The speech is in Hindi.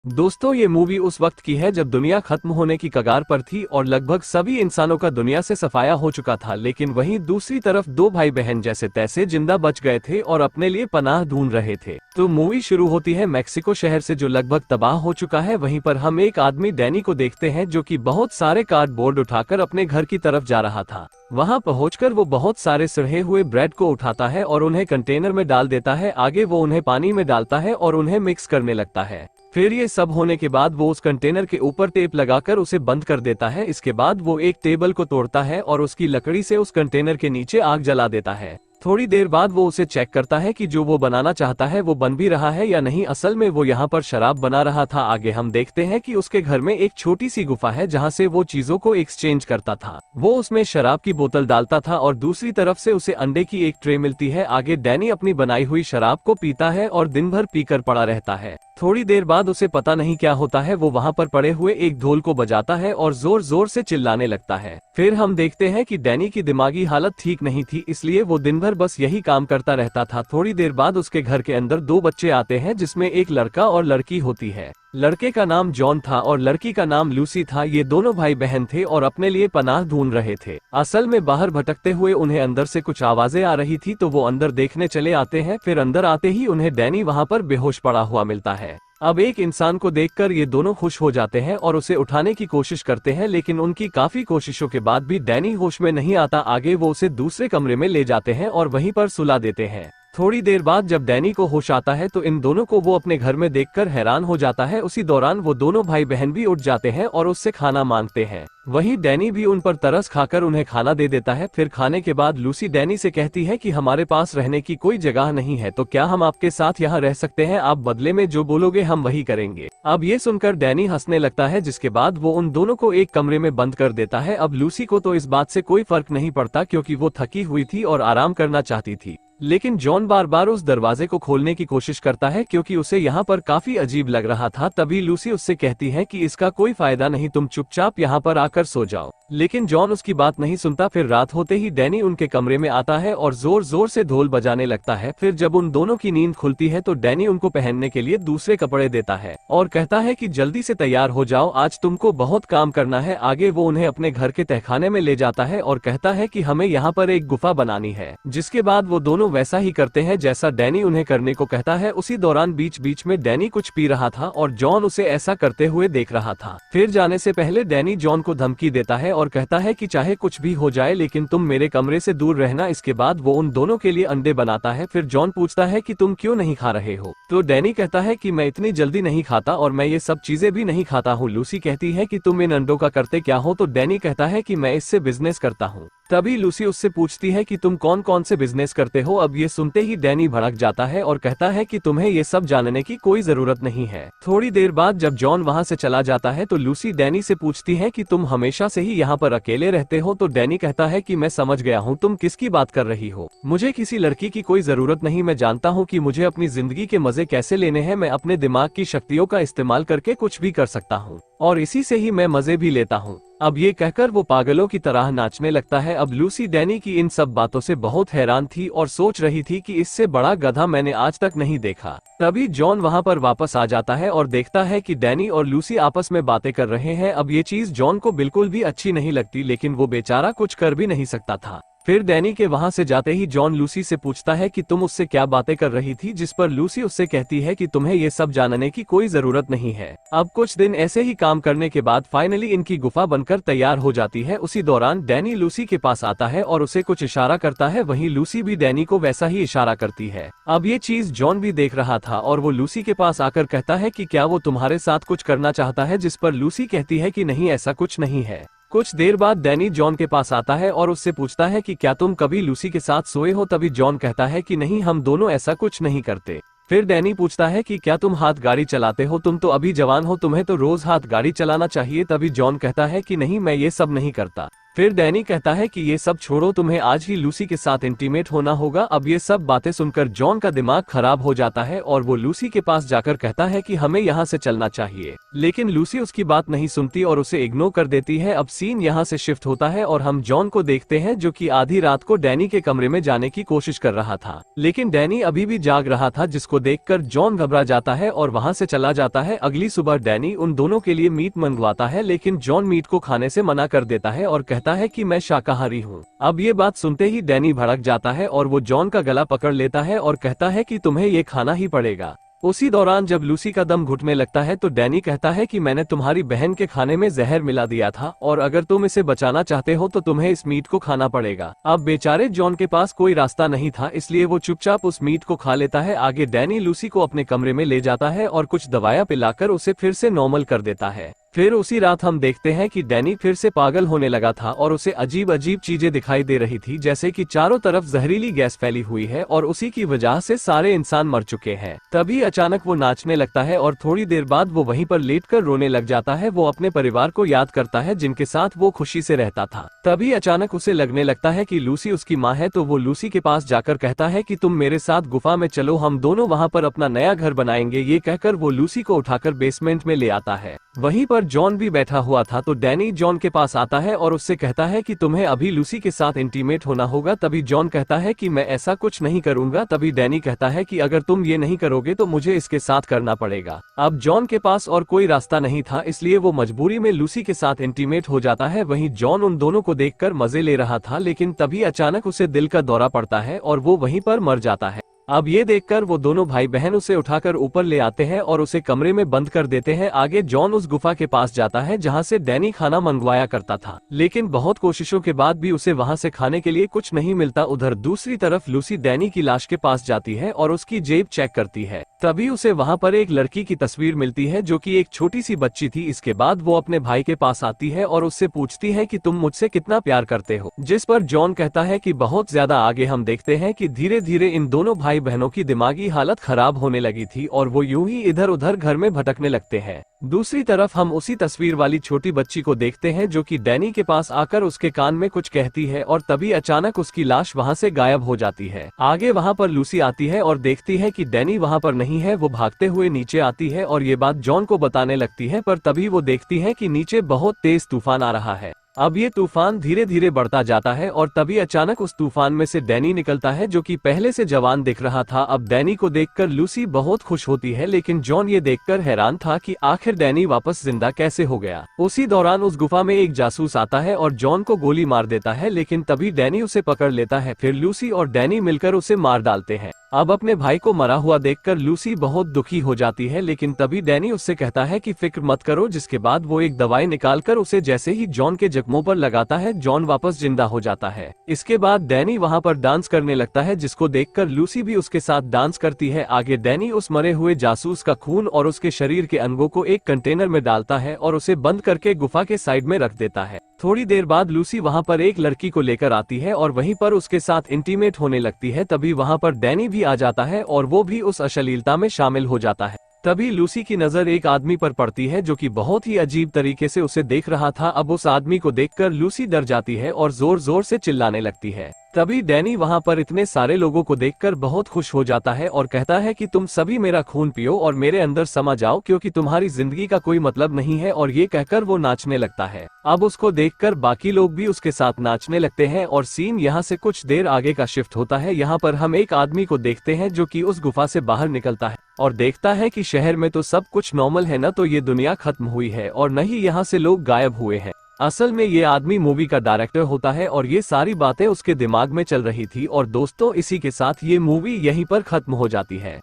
दोस्तों, ये मूवी उस वक्त की है जब दुनिया खत्म होने की कगार पर थी और लगभग सभी इंसानों का दुनिया से सफाया हो चुका था। लेकिन वहीं दूसरी तरफ दो भाई बहन जैसे तैसे जिंदा बच गए थे और अपने लिए पनाह ढूंढ रहे थे। तो मूवी शुरू होती है मैक्सिको शहर से जो लगभग तबाह हो चुका है। वहीं पर हम एक आदमी डैनी को देखते हैं जो कि बहुत सारे कार्डबोर्ड उठाकर अपने घर की तरफ जा रहा था। वहां पहुंचकर वो बहुत सारे सड़े हुए ब्रेड को उठाता है और उन्हें कंटेनर में डाल देता है। आगे वो उन्हें पानी में डालता है और उन्हें मिक्स करने लगता है। फिर ये सब होने के बाद वो उस कंटेनर के ऊपर टेप लगाकर उसे बंद कर देता है। इसके बाद वो एक टेबल को तोड़ता है और उसकी लकड़ी से उस कंटेनर के नीचे आग जला देता है। थोड़ी देर बाद वो उसे चेक करता है कि जो वो बनाना चाहता है वो बन भी रहा है या नहीं। असल में वो यहाँ पर शराब बना रहा था। आगे हम देखते हैं कि उसके घर में एक छोटी सी गुफा है जहाँ से वो चीजों को एक्सचेंज करता था। वो उसमें शराब की बोतल डालता था और दूसरी तरफ से उसे अंडे की एक ट्रे मिलती है। आगे डैनी अपनी बनाई हुई शराब को पीता है और दिन भर पीकर पड़ा रहता है। थोड़ी देर बाद उसे पता नहीं क्या होता है, वो वहाँ पर पड़े हुए एक ढोल को बजाता है और जोर जोर से चिल्लाने लगता है। फिर हम देखते हैं कि डैनी की दिमागी हालत ठीक नहीं थी, इसलिए वो दिन भर बस यही काम करता रहता था। थोड़ी देर बाद उसके घर के अंदर दो बच्चे आते हैं जिसमें एक लड़का और लड़की होती है। लड़के का नाम जॉन था और लड़की का नाम लूसी था। ये दोनों भाई बहन थे और अपने लिए पनाह ढूंढ रहे थे। असल में बाहर भटकते हुए उन्हें अंदर से कुछ आवाजें आ रही थी तो वो अंदर देखने चले आते हैं। फिर अंदर आते ही उन्हें डैनी वहाँ पर बेहोश पड़ा हुआ मिलता है। अब एक इंसान को देखकर ये दोनों खुश हो जाते हैं और उसे उठाने की कोशिश करते हैं, लेकिन उनकी काफी कोशिशों के बाद भी डैनी होश में नहीं आता। आगे वो उसे दूसरे कमरे में ले जाते हैं और वहीं पर सुला देते हैं। थोड़ी देर बाद जब डैनी को होश आता है तो इन दोनों को वो अपने घर में देखकर हैरान हो जाता है। उसी दौरान वो दोनों भाई बहन भी उठ जाते हैं और उससे खाना मांगते हैं। वहीं डैनी भी उन पर तरस खाकर उन्हें खाना दे देता है। फिर खाने के बाद लूसी डैनी से कहती है कि हमारे पास रहने की कोई जगह नहीं है, तो क्या हम आपके साथ यहाँ रह सकते हैं? आप बदले में जो बोलोगे हम वही करेंगे। अब ये सुनकर डैनी हंसने लगता है, जिसके बाद वो उन दोनों को एक कमरे में बंद कर देता है। अब लूसी को तो इस बात से कोई फर्क नहीं पड़ता क्योंकि वो थकी हुई थी और आराम करना चाहती थी। लेकिन जॉन बार बार उस दरवाजे को खोलने की कोशिश करता है क्योंकि उसे यहाँ पर काफी अजीब लग रहा था। तभी लूसी उससे कहती है कि इसका कोई फायदा नहीं, तुम चुपचाप यहाँ पर आकर सो जाओ। लेकिन जॉन उसकी बात नहीं सुनता। फिर रात होते ही डैनी उनके कमरे में आता है और जोर जोर से ढोल बजाने लगता है। फिर जब उन दोनों की नींद खुलती है तो डैनी उनको पहनने के लिए दूसरे कपड़े देता है और कहता है कि जल्दी से तैयार हो जाओ, आज तुमको बहुत काम करना है। आगे वो उन्हें अपने घर के तहखाने में ले जाता है और कहता है कि हमें यहाँ पर एक गुफा बनानी है। जिसके बाद वो दोनों वैसा ही करते हैं जैसा डैनी उन्हें करने को कहता है। उसी दौरान बीच बीच में डैनी कुछ पी रहा था और जॉन उसे ऐसा करते हुए देख रहा था। फिर जाने से पहले डैनी जॉन को धमकी देता है और कहता है कि चाहे कुछ भी हो जाए लेकिन तुम मेरे कमरे से दूर रहना। इसके बाद वो उन दोनों के लिए अंडे बनाता है। फिर जॉन पूछता है कि तुम क्यों नहीं खा रहे हो, तो डैनी कहता है कि मैं इतनी जल्दी नहीं खाता और मैं ये सब चीजें भी नहीं खाता हूँ। लूसी कहती है कि तुम इन अंडों का करते क्या हो, तो डैनी कहता है कि मैं इससे बिजनेस करता हूँ। तभी लूसी उससे पूछती है कि तुम कौन कौन से बिजनेस करते हो। अब ये सुनते ही डैनी भड़क जाता है और कहता है कि तुम्हें ये सब जानने की कोई जरूरत नहीं है। थोड़ी देर बाद जब जॉन वहाँ से चला जाता है तो लूसी डैनी से पूछती है कि तुम हमेशा से ही यहाँ पर अकेले रहते हो, तो डैनी कहता है कि मैं समझ गया हूँ तुम किसकी बात कर रही हो। मुझे किसी लड़की की कोई जरूरत नहीं। मैं जानता हूँ कि मुझे अपनी जिंदगी के मजे कैसे लेने हैं। मैं अपने दिमाग की शक्तियों का इस्तेमाल करके कुछ भी कर सकता हूँ और इसी से ही मैं मजे भी लेता हूँ। अब ये कहकर वो पागलों की तरह नाचने लगता है। अब लूसी डैनी की इन सब बातों से बहुत हैरान थी और सोच रही थी कि इससे बड़ा गधा मैंने आज तक नहीं देखा। तभी जॉन वहाँ पर वापस आ जाता है और देखता है कि डैनी और लूसी आपस में बातें कर रहे हैं। अब ये चीज जॉन को बिल्कुल भी अच्छी नहीं लगती, लेकिन वो बेचारा कुछ कर भी नहीं सकता था। फिर डैनी के वहां से जाते ही जॉन लूसी से पूछता है कि तुम उससे क्या बातें कर रही थी, जिस पर लूसी उससे कहती है कि तुम्हें ये सब जानने की कोई जरूरत नहीं है। अब कुछ दिन ऐसे ही काम करने के बाद फाइनली इनकी गुफा बनकर तैयार हो जाती है। उसी दौरान डैनी लूसी के पास आता है और उसे कुछ इशारा करता है, वहीं लूसी भी डैनी को वैसा ही इशारा करती है। अब ये चीज जॉन भी देख रहा था और वो लूसी के पास आकर कहता है कि क्या वो तुम्हारे साथ कुछ करना चाहता है, जिस पर लूसी कहती है कि नहीं, ऐसा कुछ नहीं है। कुछ देर बाद डैनी जॉन के पास आता है और उससे पूछता है कि क्या तुम कभी लूसी के साथ सोए हो। तभी जॉन कहता है कि नहीं, हम दोनों ऐसा कुछ नहीं करते। फिर डैनी पूछता है कि क्या तुम हाथ गाड़ी चलाते हो, तुम तो अभी जवान हो, तुम्हें तो रोज हाथ गाड़ी चलाना चाहिए। तभी जॉन कहता है कि नहीं, मैं ये सब नहीं करता। फिर डैनी कहता है कि ये सब छोड़ो, तुम्हें आज ही लूसी के साथ इंटीमेट होना होगा। अब ये सब बातें सुनकर जॉन का दिमाग खराब हो जाता है और वो लूसी के पास जाकर कहता है कि हमें यहाँ से चलना चाहिए, लेकिन लूसी उसकी बात नहीं सुनती और उसे इग्नोर कर देती है। अब सीन यहाँ से शिफ्ट होता है और हम जॉन को देखते हैं जो कि आधी रात को डैनी के कमरे में जाने की कोशिश कर रहा था, लेकिन डैनी अभी भी जाग रहा था, जिसको देखकर जॉन घबरा जाता है और वहाँ से चला जाता है। अगली सुबह डैनी उन दोनों के लिए मीट मंगवाता है, लेकिन जॉन मीट को खाने से मना कर देता है और कहता है कि मैं शाकाहारी हूँ। अब ये बात सुनते ही डैनी भड़क जाता है और वो जॉन का गला पकड़ लेता है और कहता है कि तुम्हें ये खाना ही पड़ेगा। उसी दौरान जब लूसी का दम घुटने लगता है तो डैनी कहता है कि मैंने तुम्हारी बहन के खाने में जहर मिला दिया था और अगर तुम इसे बचाना चाहते हो तो तुम्हें इस मीट को खाना पड़ेगा। अब बेचारे जॉन के पास कोई रास्ता नहीं था, इसलिए वो चुपचाप उस मीट को खा लेता है। आगे डैनी लूसी को अपने कमरे में ले जाता है और कुछ दवाइयां पिलाकर उसे फिर से नॉर्मल कर देता है। फिर उसी रात हम देखते हैं कि डैनी फिर से पागल होने लगा था और उसे अजीब अजीब चीजें दिखाई दे रही थी, जैसे कि चारों तरफ जहरीली गैस फैली हुई है और उसी की वजह से सारे इंसान मर चुके हैं। तभी अचानक वो नाचने लगता है और थोड़ी देर बाद वो वहीं पर लेटकर रोने लग जाता है। वो अपने परिवार को याद करता है जिनके साथ वो खुशी से रहता था। तभी अचानक उसे लगने लगता है कि लूसी उसकी माँ है, तो वो लूसी के पास जाकर कहता है कि तुम मेरे साथ गुफा में चलो, हम दोनों वहाँ पर अपना नया घर बनाएंगे। ये कहकर वो लूसी को उठाकर बेसमेंट में ले आता है। वहीं पर जॉन भी बैठा हुआ था, तो डैनी जॉन के पास आता है और उससे कहता है कि तुम्हें अभी लूसी के साथ इंटीमेट होना होगा। तभी जॉन कहता है कि मैं ऐसा कुछ नहीं करूंगा। तभी डैनी कहता है कि अगर तुम ये नहीं करोगे तो मुझे इसके साथ करना पड़ेगा। अब जॉन के पास और कोई रास्ता नहीं था, इसलिए वो मजबूरी में लूसी के साथ इंटीमेट हो जाता है। वहीं जॉन उन दोनों को देखकर मजे ले रहा था, लेकिन तभी अचानक उसे दिल का दौरा पड़ता है और वो वहीं पर मर जाता है। अब ये देखकर वो दोनों भाई बहन उसे उठाकर ऊपर ले आते हैं और उसे कमरे में बंद कर देते हैं। आगे जॉन उस गुफा के पास जाता है जहां से डैनी खाना मंगवाया करता था, लेकिन बहुत कोशिशों के बाद भी उसे वहां से खाने के लिए कुछ नहीं मिलता। उधर दूसरी तरफ लूसी डैनी की लाश के पास जाती है और उसकी जेब चेक करती है। तभी उसे वहां पर एक लड़की की तस्वीर मिलती है जो कि एक छोटी सी बच्ची थी। इसके बाद वो अपने भाई के पास आती है और उससे पूछती है कि तुम मुझसे कितना प्यार करते हो, जिस पर जॉन कहता है कि बहुत ज्यादा। आगे हम देखते हैं कि धीरे धीरे इन दोनों भाई बहनों की दिमागी हालत खराब होने लगी थी और वो यूं ही इधर उधर घर में भटकने लगते हैं। दूसरी तरफ हम उसी तस्वीर वाली छोटी बच्ची को देखते हैं जो कि डैनी के पास आकर उसके कान में कुछ कहती है और तभी अचानक उसकी लाश वहां से गायब हो जाती है। आगे वहां पर लूसी आती है और देखती है कि डैनी वहां पर नहीं है। वो भागते हुए नीचे आती है और ये बात जॉन को बताने लगती है, पर तभी वो देखती है कि नीचे बहुत तेज तूफान आ रहा है। अब ये तूफान धीरे धीरे बढ़ता जाता है और तभी अचानक उस तूफान में से डैनी निकलता है जो कि पहले से जवान दिख रहा था। अब डैनी को देखकर लूसी बहुत खुश होती है, लेकिन जॉन ये देखकर हैरान था कि आखिर डैनी वापस जिंदा कैसे हो गया। उसी दौरान उस गुफा में एक जासूस आता है और जॉन को गोली मार देता है, लेकिन तभी डैनी उसे पकड़ लेता है। फिर लूसी और डैनी मिलकर उसे मार डालते हैं। अब अपने भाई को मरा हुआ देखकर लूसी बहुत दुखी हो जाती है, लेकिन तभी डैनी उससे कहता है कि फिक्र मत करो, जिसके बाद वो एक दवाई निकालकर उसे जैसे ही जॉन के जख्मों पर लगाता है, जॉन वापस जिंदा हो जाता है। इसके बाद डैनी वहां पर डांस करने लगता है, जिसको देखकर लूसी भी उसके साथ डांस करती है। आगे डैनी उस मरे हुए जासूस का खून और उसके शरीर के अंगों को एक कंटेनर में डालता है और उसे बंद करके गुफा के साइड में रख देता है। थोड़ी देर बाद लूसी वहां पर एक लड़की को लेकर आती है और वहीं पर उसके साथ इंटीमेट होने लगती है। तभी वहां पर डैनी भी आ जाता है और वो भी उस अश्लीलता में शामिल हो जाता है। तभी लूसी की नजर एक आदमी पर पड़ती है जो कि बहुत ही अजीब तरीके से उसे देख रहा था। अब उस आदमी को देखकर लूसी डर जाती है और जोर जोर से चिल्लाने लगती है। तभी डैनी वहां पर इतने सारे लोगों को देखकर बहुत खुश हो जाता है और कहता है कि तुम सभी मेरा खून पियो और मेरे अंदर समा जाओ, क्योंकि तुम्हारी जिंदगी का कोई मतलब नहीं है। और ये कहकर वो नाचने लगता है। अब उसको देखकर बाकी लोग भी उसके साथ नाचने लगते हैं और सीन यहाँ से कुछ देर आगे का शिफ्ट होता है। यहाँ पर हम एक आदमी को देखते हैं जो कि उस गुफा से बाहर निकलता है और देखता है कि शहर में तो सब कुछ नॉर्मल है, न तो ये दुनिया खत्म हुई है और न ही यहाँ से लोग गायब हुए हैं। असल में ये आदमी मूवी का डायरेक्टर होता है और ये सारी बातें उसके दिमाग में चल रही थी। और दोस्तों, इसी के साथ ये मूवी यहीं पर खत्म हो जाती है।